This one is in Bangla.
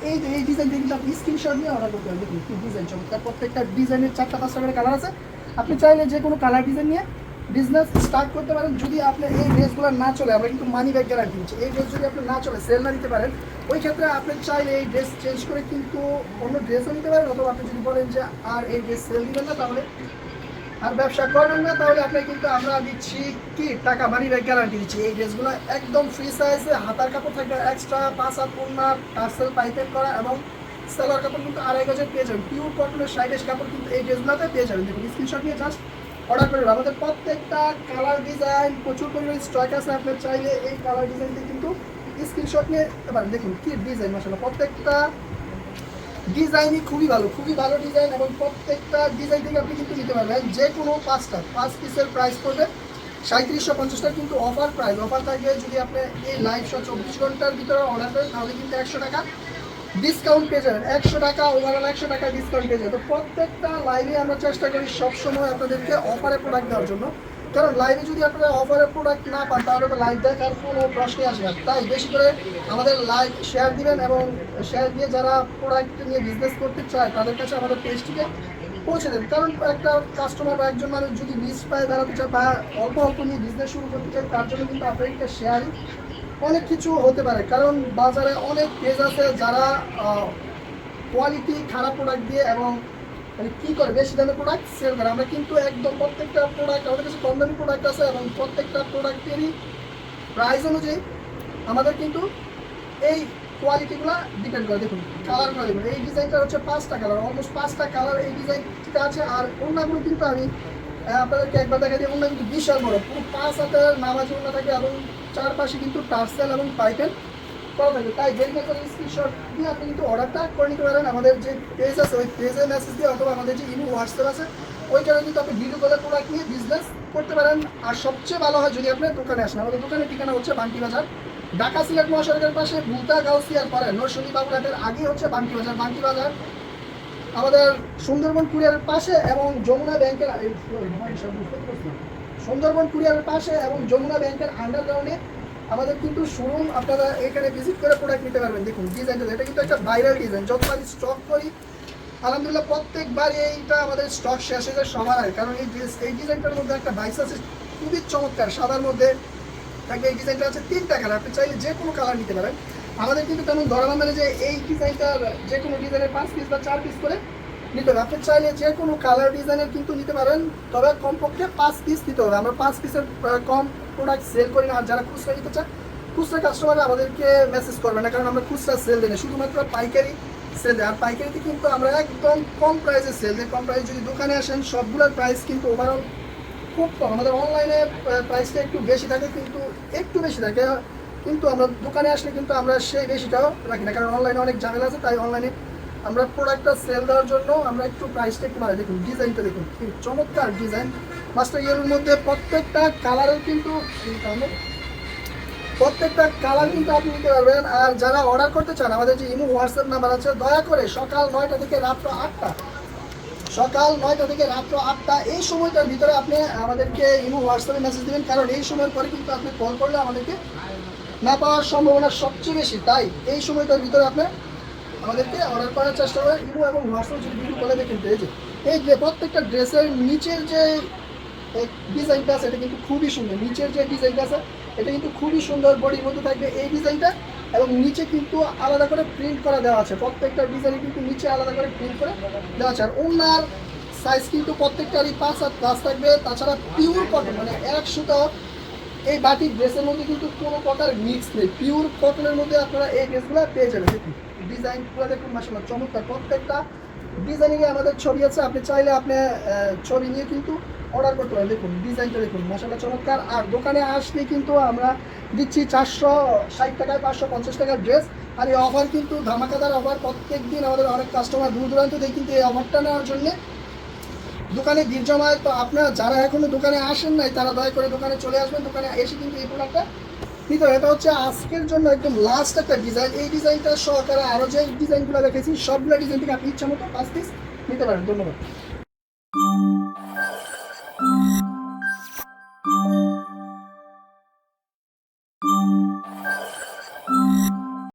এই ডিজাইন দিয়ে কিন্তু আপনি স্ক্রিনশট নিয়ে অর্ডার করতে পারেন। দেখুন কি ডিজাইন চমৎকার, প্রত্যেকটা ডিজাইনের 4টা 5টা করে কালার আছে। আপনি চাইলে যে কোনো কালার ডিজাইন নিয়ে বিজনেস স্টার্ট করতে পারেন। যদি আপনার এই ড্রেসগুলো না চলে, আমরা কিন্তু মানি ব্যাক গ্যারান্টি দিচ্ছি। এই ড্রেস যদি আপনার না চলে, সেল না দিতে পারেন, ওই ক্ষেত্রে আপনি চাইলে এই ড্রেস চেঞ্জ করে কিন্তু অন্য ড্রেসও নিতে পারেন। অথবা আপনি যদি বলেন যে আর এই ড্রেস সেল দিবেন না, তাহলে আর ব্যবসা করবেন না, তাহলে আপনি কিন্তু আমরা দিচ্ছি কি টাকা মানি ব্যাক গ্যারান্টি দিচ্ছি। এই ড্রেসগুলো একদম ফ্রি সাইজে, হাতার কাপড় থাকবে এক্সট্রা 5 হাত ওড়না টার্সেল পাইপেন করা, এবং সালোয়ার কাপড় কিন্তু 2.5 গজের পেয়ে যাবেন। পিওর কটনের 60 কাপড় কিন্তু এই ড্রেসগুলোতে পেয়ে যাবেন। দেখুন স্ক্রিনশট নিয়ে জাস্ট অর্ডার করে আমাদের প্রত্যেকটা কালার ডিজাইন প্রচুর পরিমাণে স্টক আছে। আপনার চাইলে এই কালার ডিজাইন দিয়ে কিন্তু স্ক্রিনশট নিয়ে এবার দেখুন কি ডিজাইন, মাশাআল্লাহ প্রত্যেকটা ডিজাইনই খুবই ভালো ডিজাইন, এবং প্রত্যেকটা ডিজাইন থেকে আপনি কিন্তু নিতে পারবেন। যে কোনো 5 পিসের প্রাইস পড়বে 3750 টাকা, কিন্তু অফার প্রাইস অফার থাকবে। যদি আপনি এই লাইভ শো 24 ঘন্টার ভিতরে অর্ডার করেন, তাহলে কিন্তু 100 টাকা ডিসকাউন্ট পেয়ে যাবেন। 100 টাকা ওভারঅল 100 টাকা ডিসকাউন্ট পেয়ে যাবেন। তো প্রত্যেকটা লাইভে আমরা চেষ্টা করি সবসময় আপনাদেরকে অফারে প্রোডাক্ট দেওয়ার জন্য, কারণ লাইভে যদি আপনারা অফারের প্রোডাক্ট না পান, তাহলে তো লাইভ দেখার কোনো প্রশ্নই আসে না। তাই বেশি করে আমাদের লাইভ শেয়ার দিবেন, এবং শেয়ার দিয়ে যারা প্রোডাক্ট নিয়ে বিজনেস করতে চায় তাদের কাছে আমাদের পেজটিকে পৌঁছে দেন। কারণ একটা কাস্টমার বা একজন মানুষ যদি মিস পায় বেড়াতে চায় বা অল্প নিয়ে বিজনেস শুরু করতে চায়, তার জন্য কিন্তু আপনাদেরকে শেয়ারই অনেক কিছু হতে পারে। কারণ বাজারে অনেক পেজ আছে যারা কোয়ালিটি খারাপ প্রোডাক্ট দিয়ে এবং কি করে বেশি দামে প্রোডাক্ট সেল করে। আমরা কিন্তু একদম প্রত্যেকটা প্রোডাক্ট, আমাদের কাছে কম দামি প্রোডাক্ট আছে, এবং প্রত্যেকটা প্রোডাক্টেরই প্রাইস অনুযায়ী আমাদের কিন্তু এই কোয়ালিটিগুলো ডিপেন্ড করে। দেখুন কালারগুলো দেখুন, এই ডিজাইনটা হচ্ছে 5টা কালার, অলমোস্ট 5টা কালার এই ডিজাইনটা আছে। আর অন্যগুলো কিন্তু আমি আপনাদেরকে একবার দেখা দিই, অন্য কিন্তু বিশাল বড়, পুরো 5 হাতের নামাজি অন্য থাকে, এবং চারপাশে কিন্তু টার্সেল এবং পাইপেন করা থাকে। তাই দেরি না করে স্ক্রিনশট দিয়ে আপনি কিন্তু অর্ডারটা করে নিতে পারেন। আমাদের যে পেজ আছে ওই পেজে মেসেজ দিয়ে, অথবা আমাদের যে ইমো হোয়াটসঅ্যাপ আছে ওইখানে কিন্তু আপনি ভিডিও কলে প্রোডাক্ট নিয়ে বিজনেস করতে পারেন। আর সবচেয়ে ভালো হয় যদি আপনি দোকানে আসেন। আমাদের দোকানের ঠিকানা হচ্ছে বান্টি বাজার, ঢাকা সিলেট মহাসড়কের পাশে ভুলতা গাউসিয়ার পরে নরসিংদী বাবুঘাটের আগে হচ্ছে বান্টি বাজার। বান্টি বাজার আমাদের সুন্দরবন কুরিয়ারের পাশে এবং যমুনা ব্যাংকের সুন্দরবন কুরিয়ারের পাশে এবং যমুনা ব্যাংকের আন্ডারগ্রাউন্ডে আমাদের কিন্তু শোরুম। আপনারা এখানে ভিজিট করে প্রোডাক্ট নিতে পারবেন। দেখুন ডিজাইনটা, এটা কিন্তু একটা ভাইরাল ডিজাইন। যতবার স্টক করি আলহামদুলিল্লাহ প্রত্যেকবার এইটা আমাদের স্টক শেষ হয়ে যায় সবার আগে। কারণ এই ডিজাইনটার মধ্যে একটা বাইস আছে খুবই চমৎকার, সাদার মধ্যে থাকে। এই ডিজাইনটা আছে 3টা কালার, আপনি চাইলে যে কোনো কালার নিতে পারেন। আমাদের কিন্তু তেমন ধরা মানে যে এই ডিজাইনটার যে কোনো ডিজাইনের 5 পিস বা 4 পিস করে নিতে হবে। আপনি চাইলে যে কোনো কালার ডিজাইনের কিন্তু নিতে পারেন, তবে কমপক্ষে 5 পিস নিতে হবে। আমরা 5 পিসের কম প্রোডাক্ট সেল করি না। আর যারা খুচরা নিতে চায়, খুচরা কাস্টমার আমাদেরকে মেসেজ করবে না, কারণ আমরা খুচরা সেল দিই না, শুধুমাত্র পাইকারি সেল দেয়। আর পাইকারিতে কিন্তু আমরা একদম কম প্রাইসে সেল দিই। কম প্রাইস যদি দোকানে আসেন, সবগুলোর প্রাইস কিন্তু ওভারঅল খুব কম। আমাদের অনলাইনে প্রাইসটা একটু বেশি থাকে, কিন্তু আমরা দোকানে আসলে কিন্তু আমরা সেই বেশিটাও রাখি না, কারণ অনলাইনে অনেক ঝামেলা আছে। তাই অনলাইনে আমরা প্রোডাক্টটা সেল দেওয়ার জন্য আমরা একটু প্রাইসটা একটু বাড়াই। দেখুন ডিজাইনটা দেখুন, চমৎকার ডিজাইন, মাস্টার ইয়েলোর মধ্যে প্রত্যেকটা কালারের কিন্তু আপনি নিতে পারবেন। আর যারা অর্ডার করতে চান, আমাদের যে ইমো হোয়াটসঅ্যাপ নাম্বার আছে, দয়া করে সকাল 9টা থেকে রাত্র 8টা এই সময়টার ভিতরে আপনি আমাদেরকে ইমো হোয়াটসঅ্যাপে মেসেজ দেবেন, কারণ এই সময়ের পরে কিন্তু আপনি কল করলে আমাদেরকে না পাওয়ার সম্ভাবনা সবচেয়ে বেশি। তাই এই সময়টার ভিতরে আপনি আমাদেরকে অর্ডার করার চেষ্টা করেন। ইমো এবং হোয়াটসঅ্যাপ যদি ভিডিও কলে দেখেন, এই যে প্রত্যেকটা ড্রেসের নিচের যে ডিজাইনটা আছে এটা কিন্তু খুবই সুন্দর। নিচের যে ডিজাইনটা আছে এটা কিন্তু খুবই সুন্দর, বডির মধ্যে থাকবে এই ডিজাইনটা, এবং নিচে কিন্তু আলাদা করে প্রিন্ট করা দেওয়া আছে। প্রত্যেকটা ডিজাইনে কিন্তু নিচে আলাদা করে প্রিন্ট করে দেওয়া আছে। আর ওনার সাইজ কিন্তু প্রত্যেকটারই 5 হাত প্লাস থাকবে। তাছাড়া পিওর কটন, মানে 100% এই বাটিক ড্রেসের মধ্যে কিন্তু কোনো প্রকার মিক্স নেই। পিওর কটনের মধ্যে আপনারা এই ড্রেসগুলো পেয়ে যাবেন। দেখুন ডিজাইনগুলো দেখুন, মাশাআল্লাহ চমৎকার। প্রত্যেকটা ডিজাইনিংয়ে আমাদের ছবি আছে, আপনি চাইলে আপনি ছবি নিয়ে কিন্তু অর্ডার করতে পারেন। দেখুন ডিজাইনটা দেখুন, মাশাআল্লাহ চমৎকার। আর দোকানে আসলে কিন্তু আমরা দিচ্ছি 460 টাকায় 550 টাকার ড্রেস। আর এই অফার কিন্তু ধামাকাদার অফার। প্রত্যেক দিন আমাদের অনেক কাস্টমার দূর দূরান্ত থেকে কিন্তু এই অফারটা নেওয়ার জন্য দোকানে ভিড় জমায়। তো আপনারা যারা এখনো দোকানে আসেন নাই, তারা দয়া করে দোকানে চলে আসবেন। দোকানে এসে কিন্তু এই প্রোডাক্টটা নিতে হবে। এটা হচ্ছে আজকের জন্য একদম লাস্ট একটা ডিজাইন। এই ডিজাইনটা সহকারে আরও যে ডিজাইনগুলো দেখেছি সবগুলো ডিজাইন থেকে আপনি ইচ্ছা মতো 5 পিস নিতে পারেন। ধন্যবাদ।